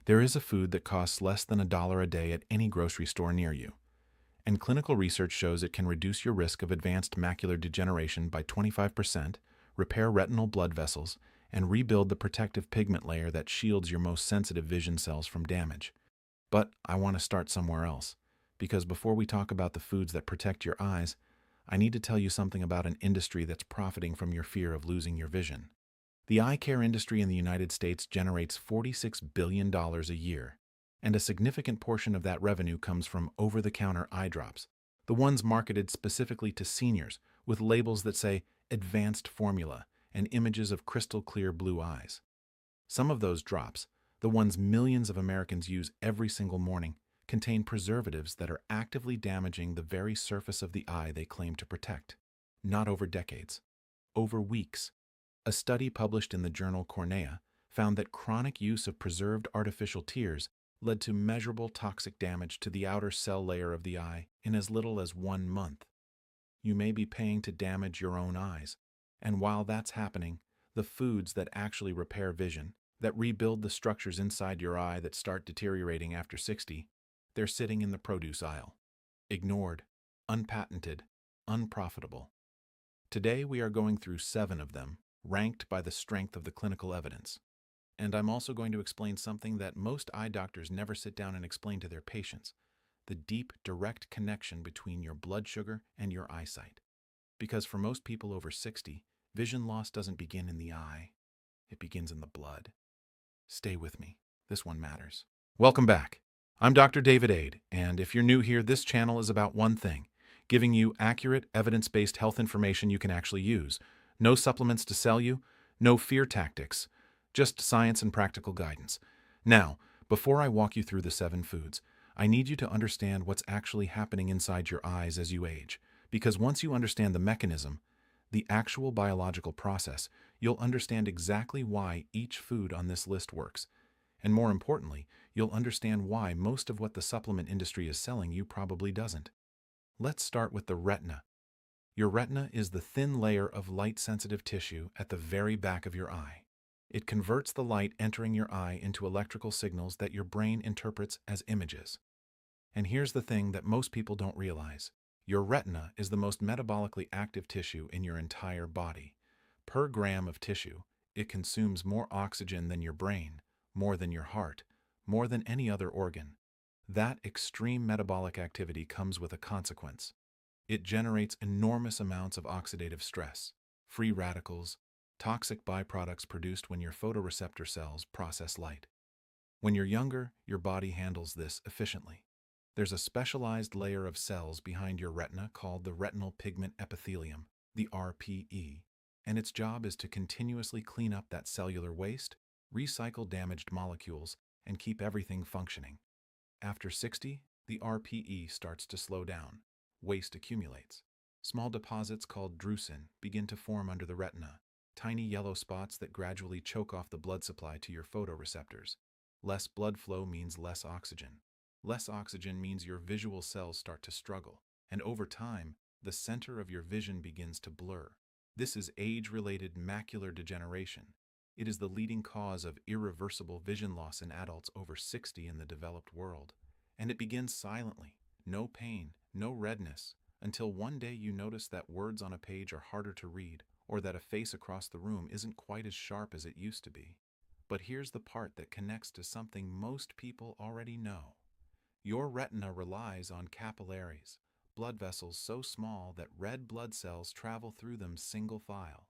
There is a food that costs less than $1 a day at any grocery store near you, and clinical research shows it can reduce your risk of advanced macular degeneration by 25%, repair retinal blood vessels, and rebuild the protective pigment layer that shields your most sensitive vision cells from damage. But I want to start somewhere else, because before we talk about the foods that protect your eyes, I need to tell you something about an industry that's profiting from your fear of losing your vision. The eye care industry in the United States generates $46 billion a year, and a significant portion of that revenue comes from over-the-counter eye drops, the ones marketed specifically to seniors with labels that say advanced formula and images of crystal clear blue eyes. Some of those drops, the ones millions of Americans use every single morning, contain preservatives that are actively damaging the very surface of the eye they claim to protect. Not over decades, over weeks. A study published in the journal Cornea found that chronic use of preserved artificial tears led to measurable toxic damage to the outer cell layer of the eye in as little as 1 month. You may be paying to damage your own eyes, and while that's happening, the foods that actually repair vision, that rebuild the structures inside your eye that start deteriorating after 60, they're sitting in the produce aisle. Ignored, unpatented, unprofitable. Today we are going through 7 of them, ranked by the strength of the clinical evidence. And I'm also going to explain something that most eye doctors never sit down and explain to their patients: the deep, direct connection between your blood sugar and your eyesight. Because for most people over 60, vision loss doesn't begin in the eye, it begins in the blood. Stay with me, this one matters. Welcome back. I'm Dr. David Aid, and if you're new here, this channel is about one thing: giving you accurate, evidence-based health information you can actually use. No supplements to sell you, no fear tactics, just science and practical guidance. Now, before I walk you through the 7 foods, I need you to understand what's actually happening inside your eyes as you age. Because once you understand the mechanism, the actual biological process, you'll understand exactly why each food on this list works. And more importantly, you'll understand why most of what the supplement industry is selling you probably doesn't. Let's start with the retina. Your retina is the thin layer of light-sensitive tissue at the very back of your eye. It converts the light entering your eye into electrical signals that your brain interprets as images. And here's the thing that most people don't realize. Your retina is the most metabolically active tissue in your entire body. Per gram of tissue, it consumes more oxygen than your brain, more than your heart, more than any other organ. That extreme metabolic activity comes with a consequence. It generates enormous amounts of oxidative stress, free radicals, toxic byproducts produced when your photoreceptor cells process light. When you're younger, your body handles this efficiently. There's a specialized layer of cells behind your retina called the retinal pigment epithelium, the RPE, and its job is to continuously clean up that cellular waste, recycle damaged molecules, and keep everything functioning. After 60, the RPE starts to slow down. Waste accumulates. Small deposits called drusen begin to form under the retina, tiny yellow spots that gradually choke off the blood supply to your photoreceptors. Less blood flow means less oxygen. Less oxygen means your visual cells start to struggle, and over time, the center of your vision begins to blur. This is age-related macular degeneration. It is the leading cause of irreversible vision loss in adults over 60 in the developed world. And it begins silently. No pain, no redness, until one day you notice that words on a page are harder to read, or that a face across the room isn't quite as sharp as it used to be. But here's the part that connects to something most people already know. Your retina relies on capillaries, blood vessels so small that red blood cells travel through them single file.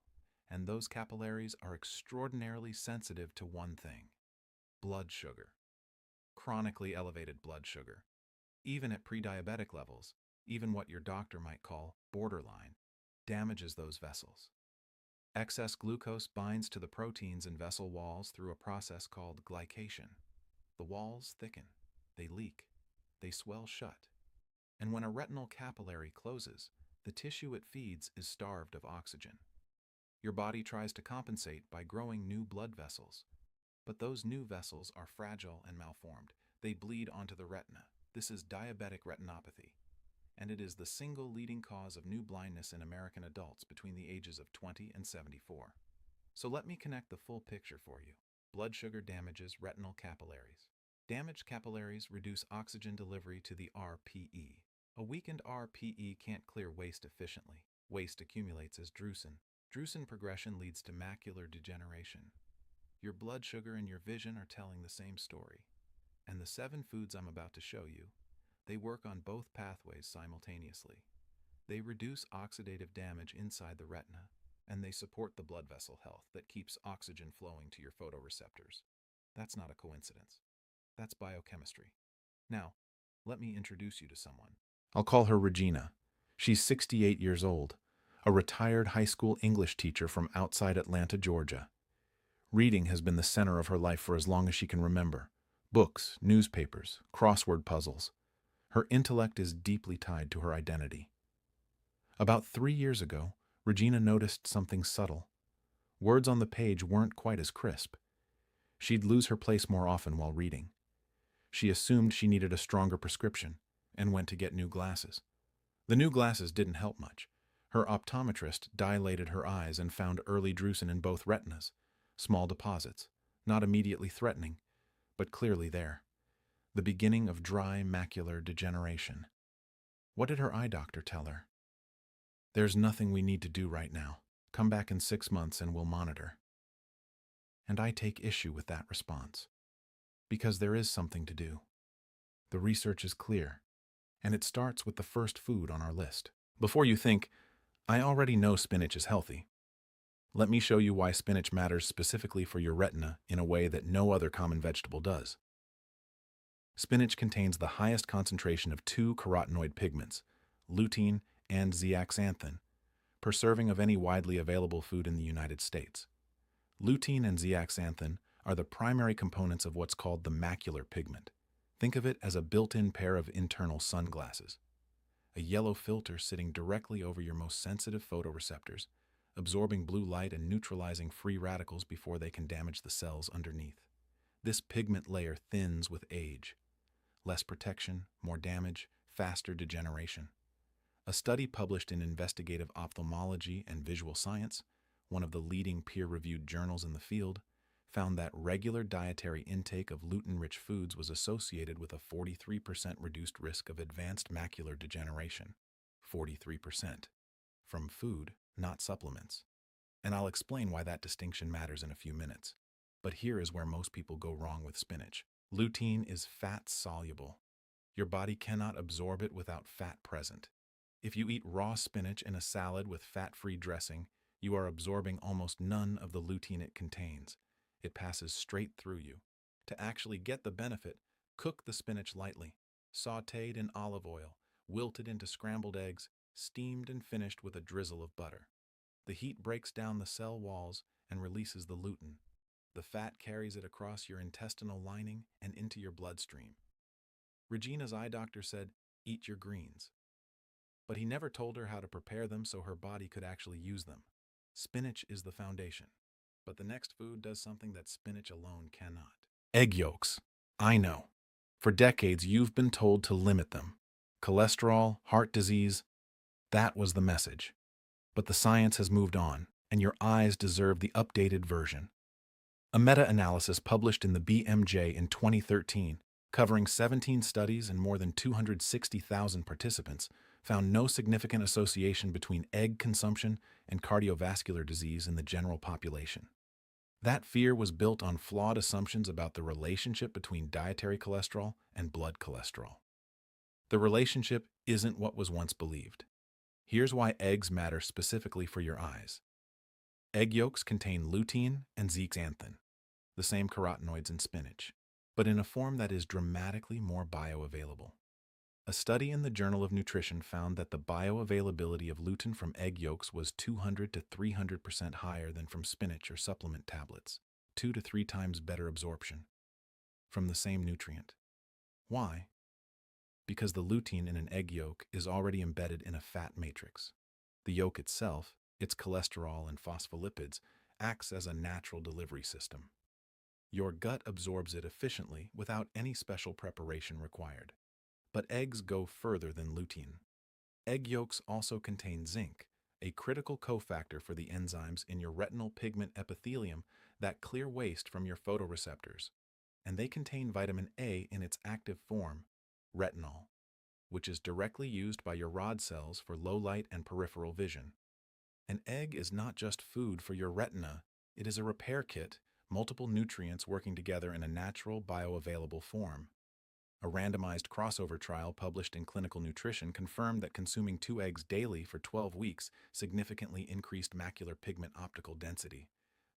And those capillaries are extraordinarily sensitive to one thing: blood sugar. Chronically elevated blood sugar. Even at pre-diabetic levels, even what your doctor might call borderline, damages those vessels. Excess glucose binds to the proteins in vessel walls through a process called glycation. The walls thicken, they leak, they swell shut. And when a retinal capillary closes, the tissue it feeds is starved of oxygen. Your body tries to compensate by growing new blood vessels. But those new vessels are fragile and malformed. They bleed onto the retina. This is diabetic retinopathy, and it is the single leading cause of new blindness in American adults between the ages of 20 and 74. So let me connect the full picture for you. Blood sugar damages retinal capillaries. Damaged capillaries reduce oxygen delivery to the RPE. A weakened RPE can't clear waste efficiently. Waste accumulates as drusen. Drusen progression leads to macular degeneration. Your blood sugar and your vision are telling the same story. And the 7 foods I'm about to show you, they work on both pathways simultaneously. They reduce oxidative damage inside the retina, and they support the blood vessel health that keeps oxygen flowing to your photoreceptors. That's not a coincidence. That's biochemistry. Now, let me introduce you to someone. I'll call her Regina. She's 68 years old, a retired high school English teacher from outside Atlanta, Georgia. Reading has been the center of her life for as long as she can remember. Books, newspapers, crossword puzzles. Her intellect is deeply tied to her identity. About 3 years ago, Regina noticed something subtle. Words on the page weren't quite as crisp. She'd lose her place more often while reading. She assumed she needed a stronger prescription and went to get new glasses. The new glasses didn't help much. Her optometrist dilated her eyes and found early drusen in both retinas. Small deposits, not immediately threatening, but clearly there. The beginning of dry macular degeneration. What did her eye doctor tell her? There's nothing we need to do right now. Come back in 6 months and we'll monitor. And I take issue with that response. Because there is something to do. The research is clear, and it starts with the first food on our list. Before you think, I already know spinach is healthy. Let me show you why spinach matters specifically for your retina in a way that no other common vegetable does. Spinach contains the highest concentration of 2 carotenoid pigments, lutein and zeaxanthin, per serving of any widely available food in the United States. Lutein and zeaxanthin are the primary components of what's called the macular pigment. Think of it as a built-in pair of internal sunglasses. A yellow filter sitting directly over your most sensitive photoreceptors, absorbing blue light and neutralizing free radicals before they can damage the cells underneath. This pigment layer thins with age. Less protection, more damage, faster degeneration. A study published in Investigative Ophthalmology and Visual Science, one of the leading peer-reviewed journals in the field, found that regular dietary intake of lutein-rich foods was associated with a 43% reduced risk of advanced macular degeneration. 43%. From food, not supplements. And I'll explain why that distinction matters in a few minutes. But here is where most people go wrong with spinach. Lutein is fat-soluble. Your body cannot absorb it without fat present. If you eat raw spinach in a salad with fat-free dressing, you are absorbing almost none of the lutein it contains. It passes straight through you. To actually get the benefit, cook the spinach lightly, sautéed in olive oil, wilted into scrambled eggs, steamed and finished with a drizzle of butter. The heat breaks down the cell walls and releases the lutein. The fat carries it across your intestinal lining and into your bloodstream. Regina's eye doctor said, "Eat your greens." But he never told her how to prepare them so her body could actually use them. Spinach is the foundation. But the next food does something that spinach alone cannot. Egg yolks. I know. For decades, you've been told to limit them. Cholesterol, heart disease, that was the message. But the science has moved on, and your eyes deserve the updated version. A meta-analysis published in the BMJ in 2013, covering 17 studies and more than 260,000 participants, found no significant association between egg consumption and cardiovascular disease in the general population. That fear was built on flawed assumptions about the relationship between dietary cholesterol and blood cholesterol. The relationship isn't what was once believed. Here's why eggs matter specifically for your eyes. Egg yolks contain lutein and zeaxanthin, the same carotenoids in spinach, but in a form that is dramatically more bioavailable. A study in the Journal of Nutrition found that the bioavailability of lutein from egg yolks was 200 to 300% higher than from spinach or supplement tablets, 2 to 3 times better absorption from the same nutrient. Why? Because the lutein in an egg yolk is already embedded in a fat matrix. The yolk itself, its cholesterol and phospholipids, acts as a natural delivery system. Your gut absorbs it efficiently without any special preparation required. But eggs go further than lutein. Egg yolks also contain zinc, a critical cofactor for the enzymes in your retinal pigment epithelium that clear waste from your photoreceptors. and they contain vitamin A in its active form, retinol, which is directly used by your rod cells for low light and peripheral vision. An egg is not just food for your retina, it is a repair kit, multiple nutrients working together in a natural, bioavailable form. A randomized crossover trial published in Clinical Nutrition confirmed that consuming 2 eggs daily for 12 weeks significantly increased macular pigment optical density,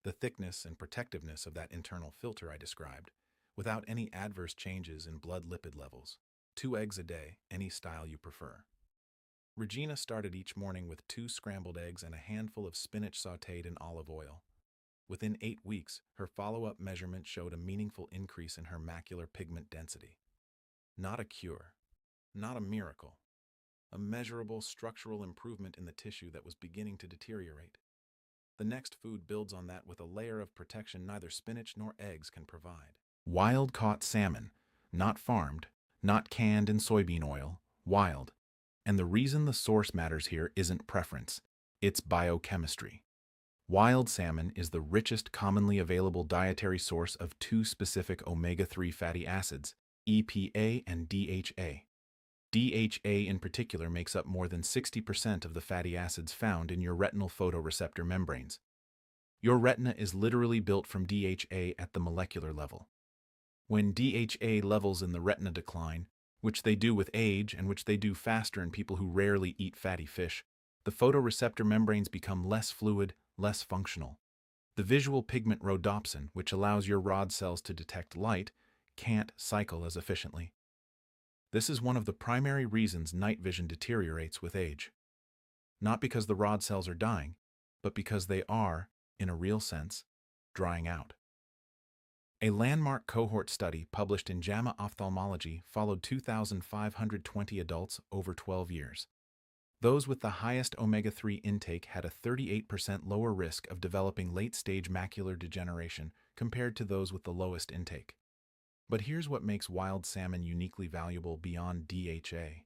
the thickness and protectiveness of that internal filter I described, without any adverse changes in blood lipid levels. 2 eggs a day, any style you prefer. Regina started each morning with 2 scrambled eggs and a handful of spinach sautéed in olive oil. Within 8 weeks, her follow-up measurement showed a meaningful increase in her macular pigment density. Not a cure, not a miracle, a measurable structural improvement in the tissue that was beginning to deteriorate. The next food builds on that with a layer of protection neither spinach nor eggs can provide. Wild-caught salmon, not farmed, not canned in soybean oil, wild. And the reason the source matters here isn't preference, it's biochemistry. Wild salmon is the richest commonly available dietary source of 2 specific omega-3 fatty acids, EPA and DHA. DHA in particular makes up more than 60% of the fatty acids found in your retinal photoreceptor membranes. Your retina is literally built from DHA at the molecular level. When DHA levels in the retina decline, which they do with age and which they do faster in people who rarely eat fatty fish, the photoreceptor membranes become less fluid, less functional. The visual pigment rhodopsin, which allows your rod cells to detect light, can't cycle as efficiently. This is one of the primary reasons night vision deteriorates with age. Not because the rod cells are dying, but because they are, in a real sense, drying out. A landmark cohort study published in JAMA Ophthalmology followed 2,520 adults over 12 years. Those with the highest omega-3 intake had a 38% lower risk of developing late-stage macular degeneration compared to those with the lowest intake. But here's what makes wild salmon uniquely valuable beyond DHA.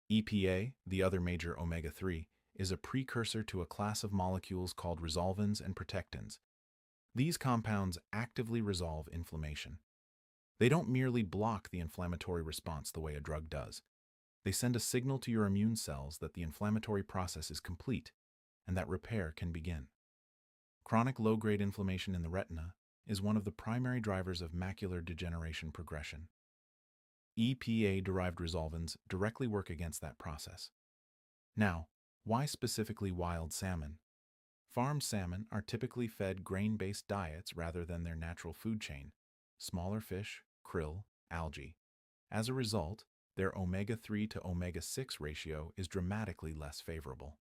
EPA, the other major omega-3, is a precursor to a class of molecules called resolvins and protectins. These compounds actively resolve inflammation. They don't merely block the inflammatory response the way a drug does. They send a signal to your immune cells that the inflammatory process is complete and that repair can begin. Chronic low-grade inflammation in the retina is one of the primary drivers of macular degeneration progression. EPA-derived resolvins directly work against that process. Now, why specifically wild salmon? Farmed salmon are typically fed grain-based diets rather than their natural food chain, smaller fish, krill, algae. As a result, their omega-3 to omega-6 ratio is dramatically less favorable.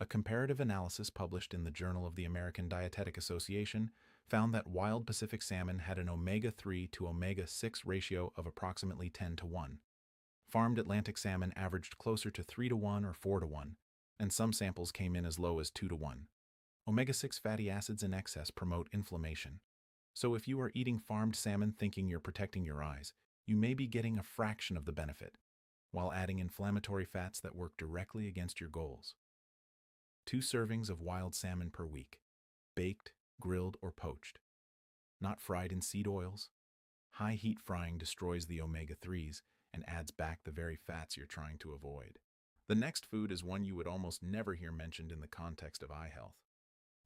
A comparative analysis published in the Journal of the American Dietetic Association found that wild Pacific salmon had an omega-3 to omega-6 ratio of approximately 10 to 1. Farmed Atlantic salmon averaged closer to 3 to 1 or 4 to 1, and some samples came in as low as 2 to 1. Omega-6 fatty acids in excess promote inflammation. So if you are eating farmed salmon thinking you're protecting your eyes, you may be getting a fraction of the benefit, while adding inflammatory fats that work directly against your goals. 2 servings of wild salmon per week, baked, grilled, or poached. Not fried in seed oils. High heat frying destroys the omega-3s and adds back the very fats you're trying to avoid. The next food is one you would almost never hear mentioned in the context of eye health,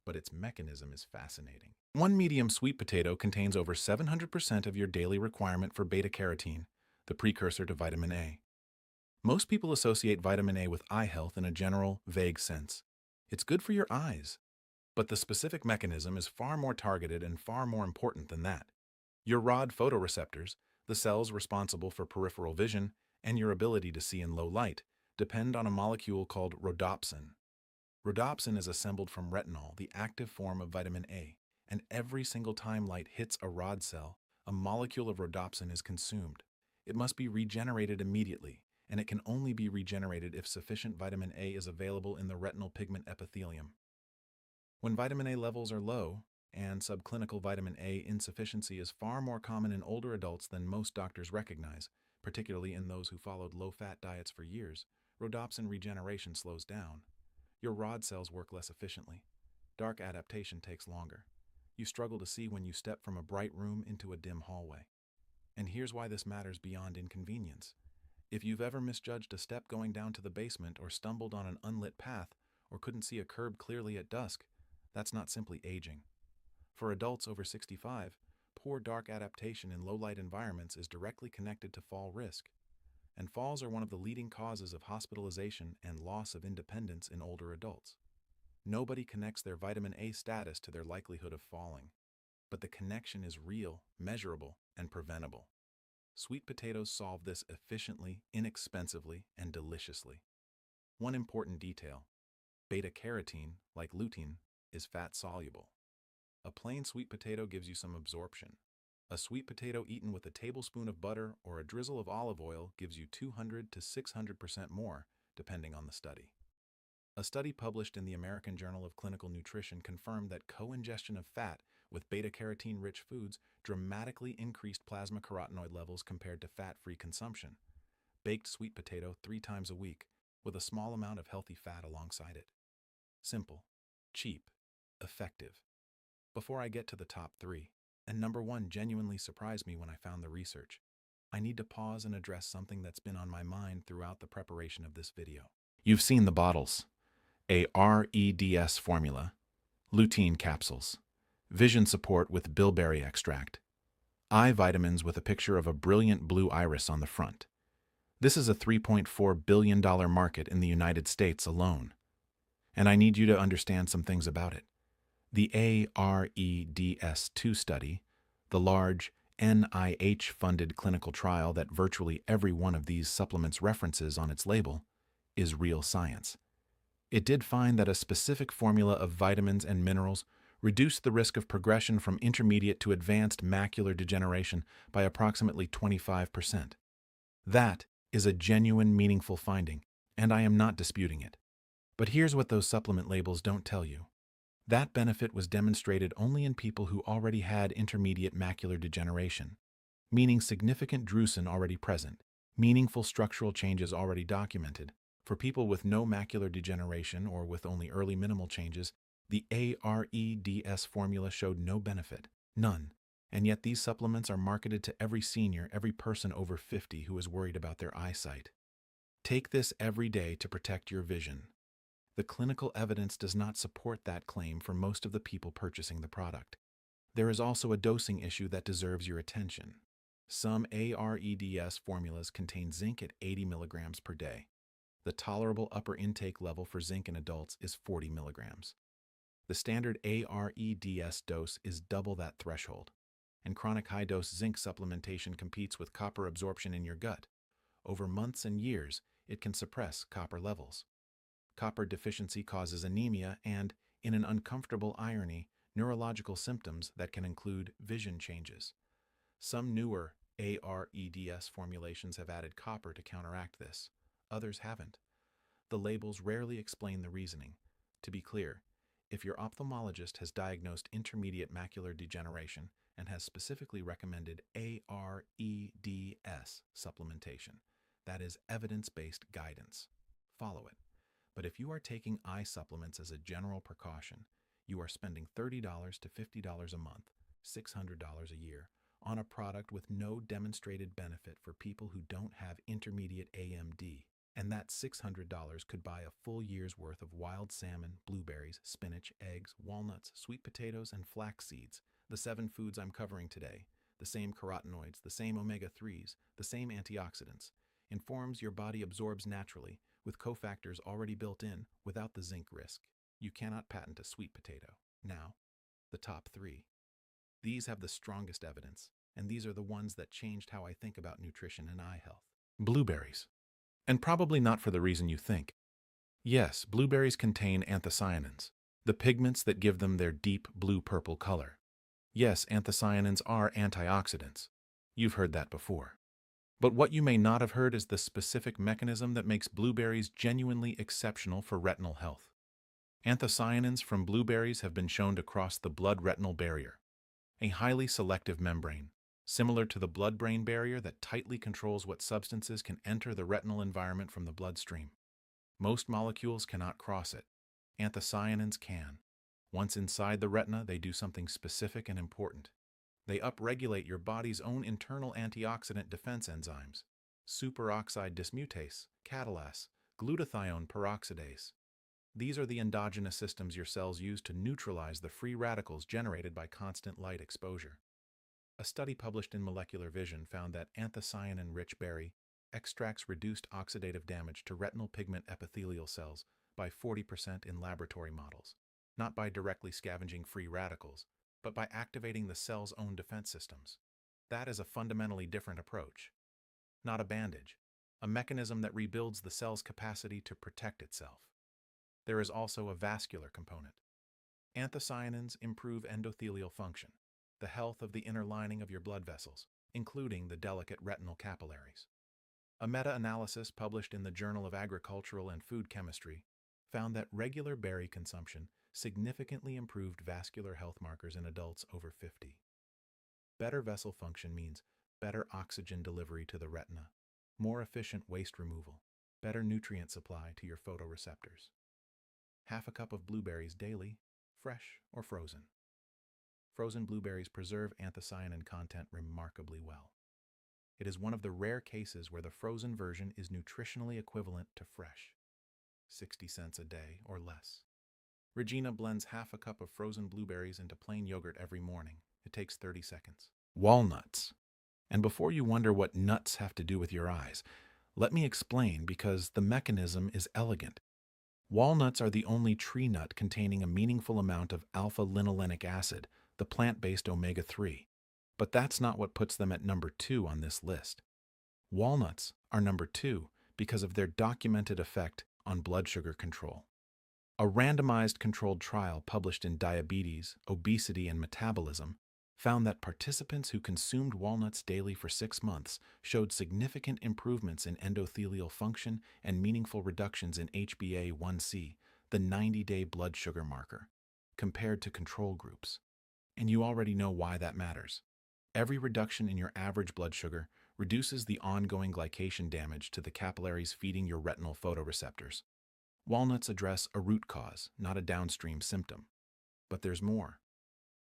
but its mechanism is fascinating. 1 medium sweet potato contains over 700% of your daily requirement for beta-carotene, the precursor to vitamin A. Most people associate vitamin A with eye health in a general, vague sense. It's good for your eyes. But the specific mechanism is far more targeted and far more important than that. Your rod photoreceptors, the cells responsible for peripheral vision and your ability to see in low light, depend on a molecule called rhodopsin. Rhodopsin is assembled from retinol, the active form of vitamin A, and every single time light hits a rod cell, a molecule of rhodopsin is consumed. It must be regenerated immediately, and it can only be regenerated if sufficient vitamin A is available in the retinal pigment epithelium. When vitamin A levels are low, and subclinical vitamin A insufficiency is far more common in older adults than most doctors recognize, particularly in those who followed low-fat diets for years, rhodopsin regeneration slows down. Your rod cells work less efficiently. Dark adaptation takes longer. You struggle to see when you step from a bright room into a dim hallway. And here's why this matters beyond inconvenience. If you've ever misjudged a step going down to the basement or stumbled on an unlit path or couldn't see a curb clearly at dusk, that's not simply aging. For adults over 65, poor dark adaptation in low-light environments is directly connected to fall risk. And falls are one of the leading causes of hospitalization and loss of independence in older adults. Nobody connects their vitamin A status to their likelihood of falling, but the connection is real, measurable, and preventable. Sweet potatoes solve this efficiently, inexpensively, and deliciously. One important detail: beta-carotene, like lutein, is fat-soluble. A plain sweet potato gives you some absorption. A sweet potato eaten with a tablespoon of butter or a drizzle of olive oil gives you 200 to 600% more, depending on the study. A study published in the American Journal of Clinical Nutrition confirmed that co-ingestion of fat with beta-carotene-rich foods dramatically increased plasma carotenoid levels compared to fat-free consumption. Baked sweet potato 3 times a week, with a small amount of healthy fat alongside it. Simple, cheap, effective. Before I get to the top 3, and number 1 genuinely surprised me when I found the research, I need to pause and address something that's been on my mind throughout the preparation of this video. You've seen the bottles. A REDS formula, lutein capsules, vision support with bilberry extract, eye vitamins with a picture of a brilliant blue iris on the front. This is a $3.4 billion market in the United States alone. And I need you to understand some things about it. The AREDS2 study, the large NIH-funded clinical trial that virtually every one of these supplements references on its label, is real science. It did find that a specific formula of vitamins and minerals reduced the risk of progression from intermediate to advanced macular degeneration by approximately 25%. That is a genuine, meaningful finding, and I am not disputing it. But here's what those supplement labels don't tell you. That benefit was demonstrated only in people who already had intermediate macular degeneration, meaning significant drusen already present, meaningful structural changes already documented. For people with no macular degeneration or with only early minimal changes, the AREDS formula showed no benefit, none. And yet these supplements are marketed to every senior, every person over 50 who is worried about their eyesight. Take this every day to protect your vision. The clinical evidence does not support that claim for most of the people purchasing the product. There is also a dosing issue that deserves your attention. Some AREDS formulas contain zinc at 80 milligrams per day. The tolerable upper intake level for zinc in adults is 40 milligrams. The standard AREDS dose is double that threshold, and chronic high-dose zinc supplementation competes with copper absorption in your gut. Over months and years, it can suppress copper levels. Copper deficiency causes anemia and, in an uncomfortable irony, neurological symptoms that can include vision changes. Some newer AREDS formulations have added copper to counteract this. Others haven't. The labels rarely explain the reasoning. To be clear, if your ophthalmologist has diagnosed intermediate macular degeneration and has specifically recommended AREDS supplementation, that is evidence-based guidance. Follow it. But if you are taking eye supplements as a general precaution, you are spending $30 to $50 a month, $600 a year, on a product with no demonstrated benefit for people who don't have intermediate AMD. And that $600 could buy a full year's worth of wild salmon, blueberries, spinach, eggs, walnuts, sweet potatoes, and flax seeds, the 7 foods I'm covering today. The same carotenoids, the same omega-3s, the same antioxidants. In forms your body absorbs naturally, with cofactors already built in, without the zinc risk. You cannot patent a sweet potato. Now, the top 3. These have the strongest evidence, and these are the ones that changed how I think about nutrition and eye health. Blueberries. And probably not for the reason you think. Yes, blueberries contain anthocyanins, the pigments that give them their deep blue-purple color. Yes, anthocyanins are antioxidants. You've heard that before. But what you may not have heard is the specific mechanism that makes blueberries genuinely exceptional for retinal health. Anthocyanins from blueberries have been shown to cross the blood-retinal barrier, a highly selective membrane, similar to the blood-brain barrier that tightly controls what substances can enter the retinal environment from the bloodstream. Most molecules cannot cross it. Anthocyanins can. Once inside the retina, they do something specific and important. They upregulate your body's own internal antioxidant defense enzymes, superoxide dismutase, catalase, glutathione peroxidase. These are the endogenous systems your cells use to neutralize the free radicals generated by constant light exposure. A study published in Molecular Vision found that anthocyanin-rich berry extracts reduced oxidative damage to retinal pigment epithelial cells by 40% in laboratory models, not by directly scavenging free radicals, but by activating the cell's own defense systems. That is a fundamentally different approach. Not a bandage, a mechanism that rebuilds the cell's capacity to protect itself. There is also a vascular component. Anthocyanins improve endothelial function, the health of the inner lining of your blood vessels, including the delicate retinal capillaries. A meta-analysis published in the Journal of Agricultural and Food Chemistry found that regular berry consumption significantly improved vascular health markers in adults over 50. Better vessel function means better oxygen delivery to the retina, more efficient waste removal, better nutrient supply to your photoreceptors. Half a cup of blueberries daily, fresh or frozen. Frozen blueberries preserve anthocyanin content remarkably well. It is one of the rare cases where the frozen version is nutritionally equivalent to fresh, 60 cents a day or less. Regina blends half a cup of frozen blueberries into plain yogurt every morning. It takes 30 seconds. Walnuts. And before you wonder what nuts have to do with your eyes, let me explain because the mechanism is elegant. Walnuts are the only tree nut containing a meaningful amount of alpha-linolenic acid, the plant-based omega-3. But that's not what puts them at number 2 on this list. Walnuts are number 2 because of their documented effect on blood sugar control. A randomized controlled trial published in Diabetes, Obesity, and Metabolism found that participants who consumed walnuts daily for 6 months showed significant improvements in endothelial function and meaningful reductions in HbA1c, the 90-day blood sugar marker, compared to control groups. And you already know why that matters. Every reduction in your average blood sugar reduces the ongoing glycation damage to the capillaries feeding your retinal photoreceptors. Walnuts address a root cause, not a downstream symptom. But there's more.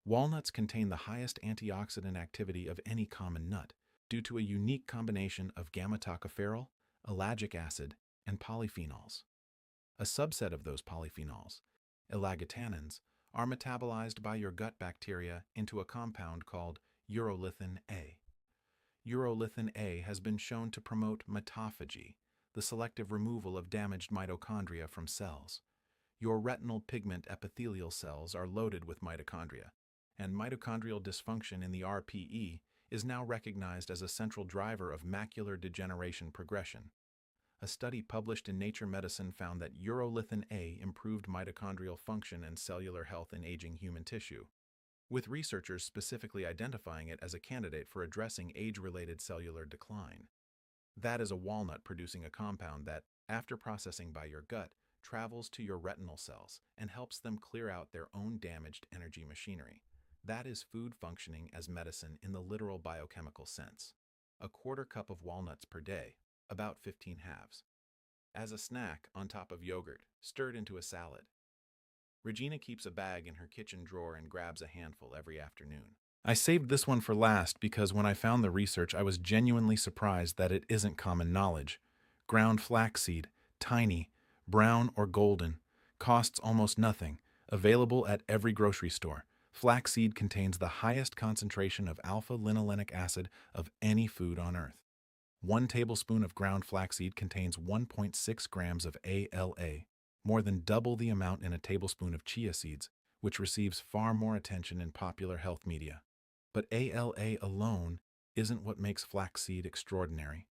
Walnuts contain the highest antioxidant activity of any common nut due to a unique combination of gamma-tocopherol, ellagic acid, and polyphenols. A subset of those polyphenols, ellagitannins, are metabolized by your gut bacteria into a compound called urolithin A. Urolithin A has been shown to promote mitophagy, the selective removal of damaged mitochondria from cells. Your retinal pigment epithelial cells are loaded with mitochondria, and mitochondrial dysfunction in the RPE is now recognized as a central driver of macular degeneration progression. A study published in Nature Medicine found that urolithin A improved mitochondrial function and cellular health in aging human tissue, with researchers specifically identifying it as a candidate for addressing age-related cellular decline. That is a walnut producing a compound that, after processing by your gut, travels to your retinal cells and helps them clear out their own damaged energy machinery. That is food functioning as medicine in the literal biochemical sense. A quarter cup of walnuts per day, about 15 halves. As a snack on top of yogurt, stirred into a salad. Regina keeps a bag in her kitchen drawer and grabs a handful every afternoon. I saved this one for last because when I found the research, I was genuinely surprised that it isn't common knowledge. Ground flaxseed, tiny, brown or golden, costs almost nothing, available at every grocery store. Flaxseed contains the highest concentration of alpha-linolenic acid of any food on Earth. 1 tablespoon of ground flaxseed contains 1.6 grams of ALA, more than double the amount in a tablespoon of chia seeds, which receives far more attention in popular health media. But ALA alone isn't what makes flaxseed extraordinary.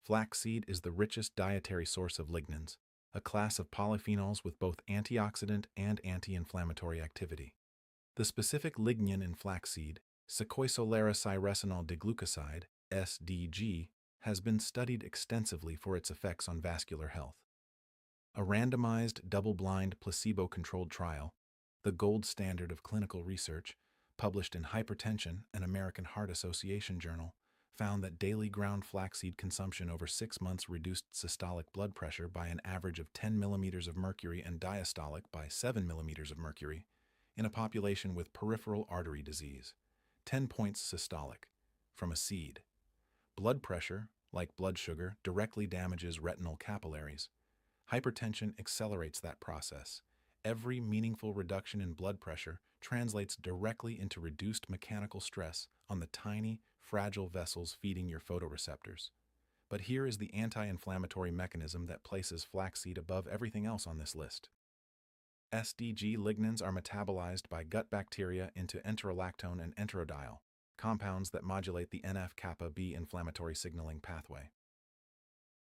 Flaxseed is the richest dietary source of lignans, a class of polyphenols with both antioxidant and anti-inflammatory activity. The specific lignin in flaxseed, sequoisolaracyresinol diglucoside, SDG, has been studied extensively for its effects on vascular health. A randomized, double-blind, placebo-controlled trial, the gold standard of clinical research, published in Hypertension, an American Heart Association journal, found that daily ground flaxseed consumption over 6 months reduced systolic blood pressure by an average of 10 millimeters of mercury and diastolic by 7 millimeters of mercury, in a population with peripheral artery disease. 10 points systolic, from a seed. Blood pressure, like blood sugar, directly damages retinal capillaries. Hypertension accelerates that process. Every meaningful reduction in blood pressure translates directly into reduced mechanical stress on the tiny, fragile vessels feeding your photoreceptors. But here is the anti-inflammatory mechanism that places flaxseed above everything else on this list. SDG lignans are metabolized by gut bacteria into enterolactone and enterodiol, compounds that modulate the NF-kappa B inflammatory signaling pathway.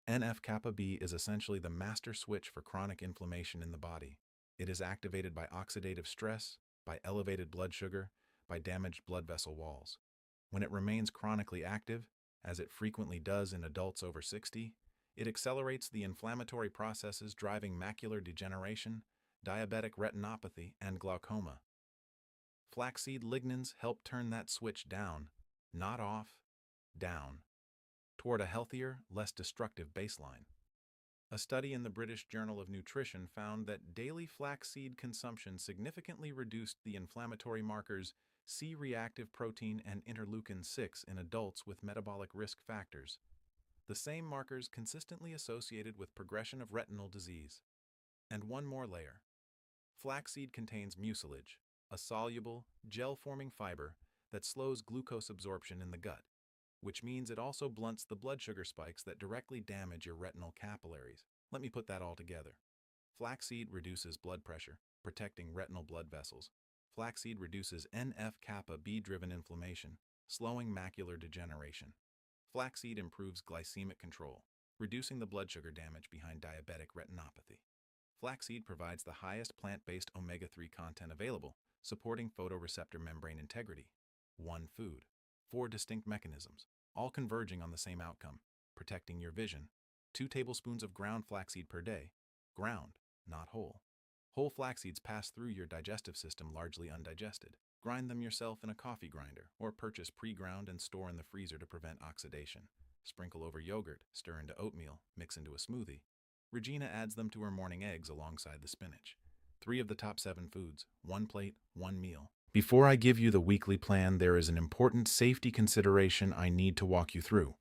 NF-kappa B is essentially the master switch for chronic inflammation in the body. It is activated by oxidative stress, by elevated blood sugar, by damaged blood vessel walls. When it remains chronically active, as it frequently does in adults over 60, it accelerates the inflammatory processes driving macular degeneration, diabetic retinopathy, and glaucoma. Flaxseed lignans help turn that switch down, not off, down, toward a healthier, less destructive baseline. A study in the British Journal of Nutrition found that daily flaxseed consumption significantly reduced the inflammatory markers C-reactive protein and interleukin-6 in adults with metabolic risk factors, the same markers consistently associated with progression of retinal disease. And one more layer. Flaxseed contains mucilage, a soluble, gel-forming fiber that slows glucose absorption in the gut, which means it also blunts the blood sugar spikes that directly damage your retinal capillaries. Let me put that all together. Flaxseed reduces blood pressure, protecting retinal blood vessels. Flaxseed reduces NF-kappa B-driven inflammation, slowing macular degeneration. Flaxseed improves glycemic control, reducing the blood sugar damage behind diabetic retinopathy. Flaxseed provides the highest plant-based omega-3 content available, supporting photoreceptor membrane integrity. One food. 4 distinct mechanisms, all converging on the same outcome, protecting your vision. 2 tablespoons of ground flaxseed per day. Ground, not whole. Whole flax seeds pass through your digestive system largely undigested. Grind them yourself in a coffee grinder, or purchase pre-ground and store in the freezer to prevent oxidation. Sprinkle over yogurt, stir into oatmeal, mix into a smoothie. Regina adds them to her morning eggs alongside the spinach. 3 of the top 7 foods, 1 plate, 1 meal. Before I give you the weekly plan, there is an important safety consideration I need to walk you through.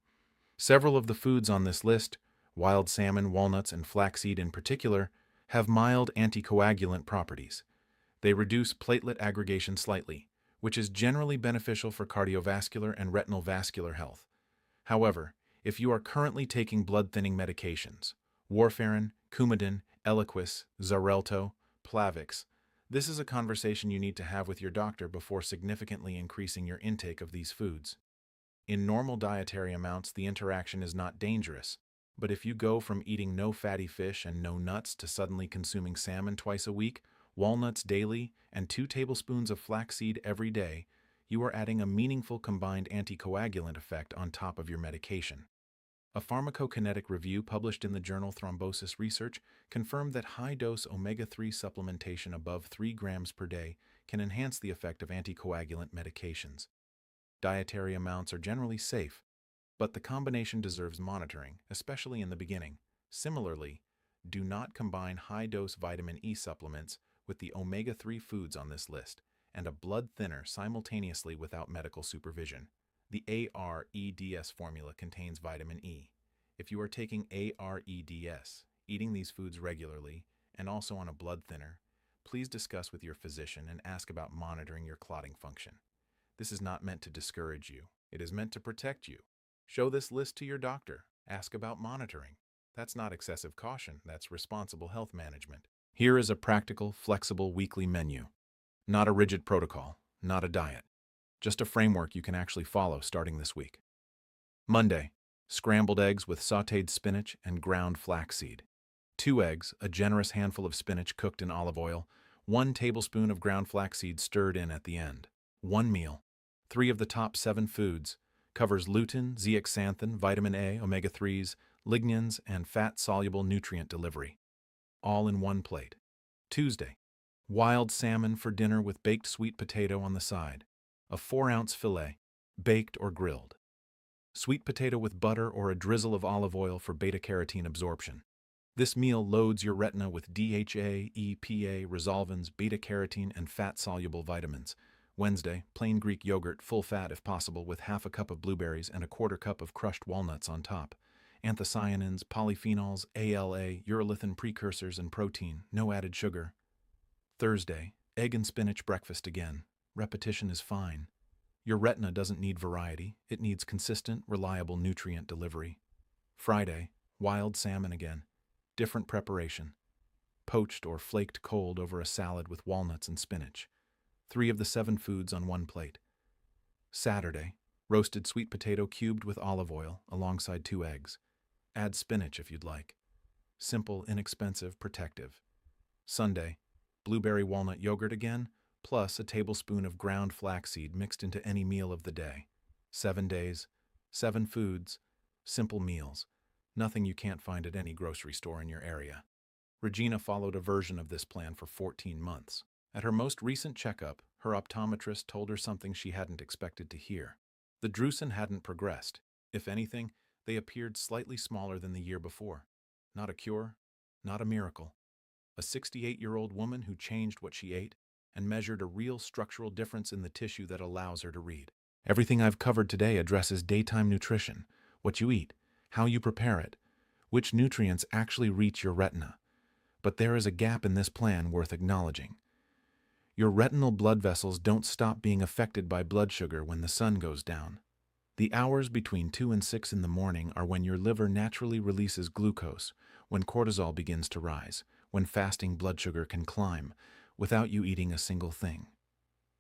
Several of the foods on this list, wild salmon, walnuts, and flaxseed in particular, have mild anticoagulant properties. They reduce platelet aggregation slightly, which is generally beneficial for cardiovascular and retinal vascular health. However, if you are currently taking blood-thinning medications, warfarin, Coumadin, Eliquis, Xarelto, Plavix, this is a conversation you need to have with your doctor before significantly increasing your intake of these foods. In normal dietary amounts, the interaction is not dangerous, but if you go from eating no fatty fish and no nuts to suddenly consuming salmon twice a week, walnuts daily, and 2 tablespoons of flaxseed every day, you are adding a meaningful combined anticoagulant effect on top of your medication. A pharmacokinetic review published in the journal Thrombosis Research confirmed that high-dose omega-3 supplementation above 3 grams per day can enhance the effect of anticoagulant medications. Dietary amounts are generally safe, but the combination deserves monitoring, especially in the beginning. Similarly, do not combine high-dose vitamin E supplements with the omega-3 foods on this list and a blood thinner simultaneously without medical supervision. The AREDS formula contains vitamin E. If you are taking AREDS, eating these foods regularly, and also on a blood thinner, please discuss with your physician and ask about monitoring your clotting function. This is not meant to discourage you. It is meant to protect you. Show this list to your doctor. Ask about monitoring. That's not excessive caution. That's responsible health management. Here is a practical, flexible weekly menu. Not a rigid protocol, not a diet. Just a framework you can actually follow starting this week. Monday, scrambled eggs with sautéed spinach and ground flaxseed. 2 eggs, a generous handful of spinach cooked in olive oil, 1 tablespoon of ground flaxseed stirred in at the end. 1 meal. 3 of the top 7 foods. Covers lutein, zeaxanthin, vitamin A, omega-3s, lignans, and fat-soluble nutrient delivery. All in 1 plate. Tuesday, wild salmon for dinner with baked sweet potato on the side. A 4-ounce fillet, baked or grilled. Sweet potato with butter or a drizzle of olive oil for beta-carotene absorption. This meal loads your retina with DHA, EPA, resolvins, beta-carotene, and fat-soluble vitamins. Wednesday, plain Greek yogurt, full fat if possible, with half a cup of blueberries and a quarter cup of crushed walnuts on top. Anthocyanins, polyphenols, ALA, urolithin precursors, and protein, no added sugar. Thursday, egg and spinach breakfast again. Repetition is fine. Your retina doesn't need variety, it needs consistent, reliable nutrient delivery. Friday, wild salmon again. Different preparation. Poached or flaked cold over a salad with walnuts and spinach. 3 of the 7 foods on one plate. Saturday, roasted sweet potato cubed with olive oil alongside 2 eggs. Add spinach if you'd like. Simple, inexpensive, protective. Sunday, blueberry walnut yogurt again, plus a tablespoon of ground flaxseed mixed into any meal of the day. 7 days, 7 foods, simple meals. Nothing you can't find at any grocery store in your area. Regina followed a version of this plan for 14 months. At her most recent checkup, her optometrist told her something she hadn't expected to hear. The drusen hadn't progressed. If anything, they appeared slightly smaller than the year before. Not a cure, not a miracle. A 68-year-old woman who changed what she ate and measured a real structural difference in the tissue that allows her to read. Everything I've covered today addresses daytime nutrition, what you eat, how you prepare it, which nutrients actually reach your retina. But there is a gap in this plan worth acknowledging. Your retinal blood vessels don't stop being affected by blood sugar when the sun goes down. The hours between 2 and 6 in the morning are when your liver naturally releases glucose, when cortisol begins to rise, when fasting blood sugar can climb, without you eating a single thing.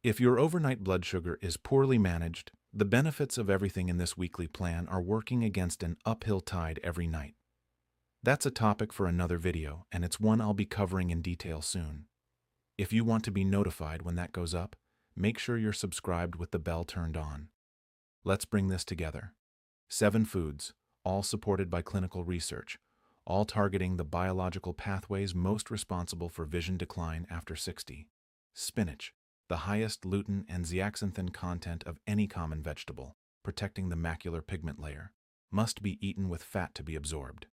If your overnight blood sugar is poorly managed, the benefits of everything in this weekly plan are working against an uphill tide every night. That's a topic for another video, and it's one I'll be covering in detail soon. If you want to be notified when that goes up, make sure you're subscribed with the bell turned on. Let's bring this together. 7 foods, all supported by clinical research, all targeting the biological pathways most responsible for vision decline after 60. Spinach, the highest lutein and zeaxanthin content of any common vegetable, protecting the macular pigment layer, must be eaten with fat to be absorbed.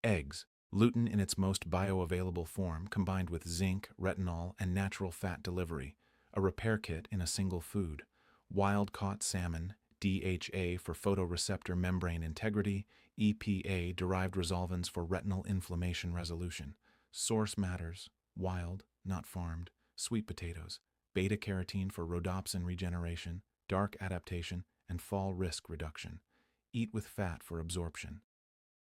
Eggs, lutein in its most bioavailable form combined with zinc, retinol, and natural fat delivery, a repair kit in a single food. Wild-caught salmon, DHA for photoreceptor membrane integrity, EPA derived resolvins for retinal inflammation resolution. Source matters, wild, not farmed. Sweet potatoes, beta-carotene for rhodopsin regeneration, dark adaptation, and fall risk reduction. Eat with fat for absorption.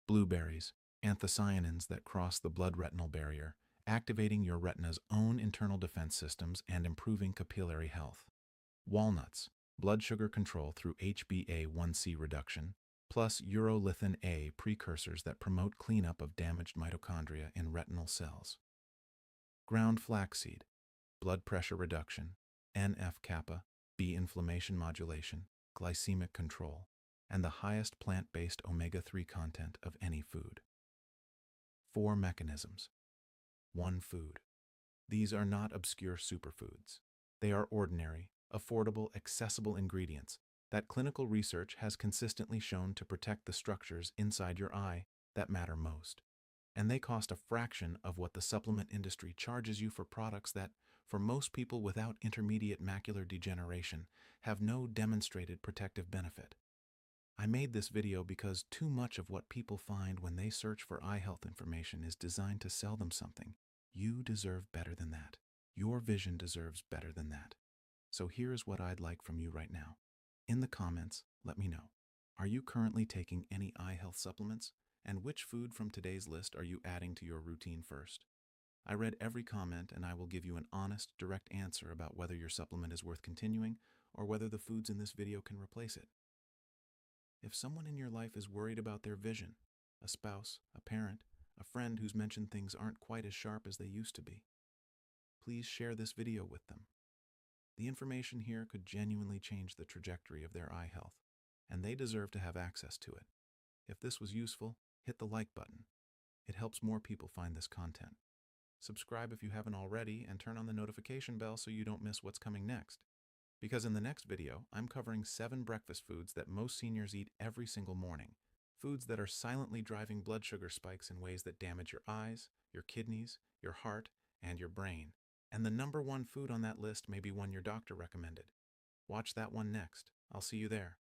Blueberries, anthocyanins that cross the blood-retinal barrier, activating your retina's own internal defense systems and improving capillary health. Walnuts, blood sugar control through HbA1c reduction, plus urolithin A precursors that promote cleanup of damaged mitochondria in retinal cells. Ground flaxseed, blood pressure reduction, NF-kappa, B inflammation modulation, glycemic control, and the highest plant-based omega-3 content of any food. 4 mechanisms. 1 food. These are not obscure superfoods. They are ordinary, affordable, accessible ingredients that clinical research has consistently shown to protect the structures inside your eye that matter most. And they cost a fraction of what the supplement industry charges you for products that, for most people without intermediate macular degeneration, have no demonstrated protective benefit. I made this video because too much of what people find when they search for eye health information is designed to sell them something. You deserve better than that. Your vision deserves better than that. So here's what I'd like from you right now. In the comments, let me know. Are you currently taking any eye health supplements? And which food from today's list are you adding to your routine first? I read every comment and I will give you an honest, direct answer about whether your supplement is worth continuing or whether the foods in this video can replace it. If someone in your life is worried about their vision, a spouse, a parent, a friend who's mentioned things aren't quite as sharp as they used to be, please share this video with them. The information here could genuinely change the trajectory of their eye health, and they deserve to have access to it. If this was useful, hit the like button. It helps more people find this content. Subscribe if you haven't already, and turn on the notification bell so you don't miss what's coming next. Because in the next video, I'm covering 7 breakfast foods that most seniors eat every single morning. foods that are silently driving blood sugar spikes in ways that damage your eyes, your kidneys, your heart, and your brain. And the number one food on that list may be one your doctor recommended. Watch that one next. I'll see you there.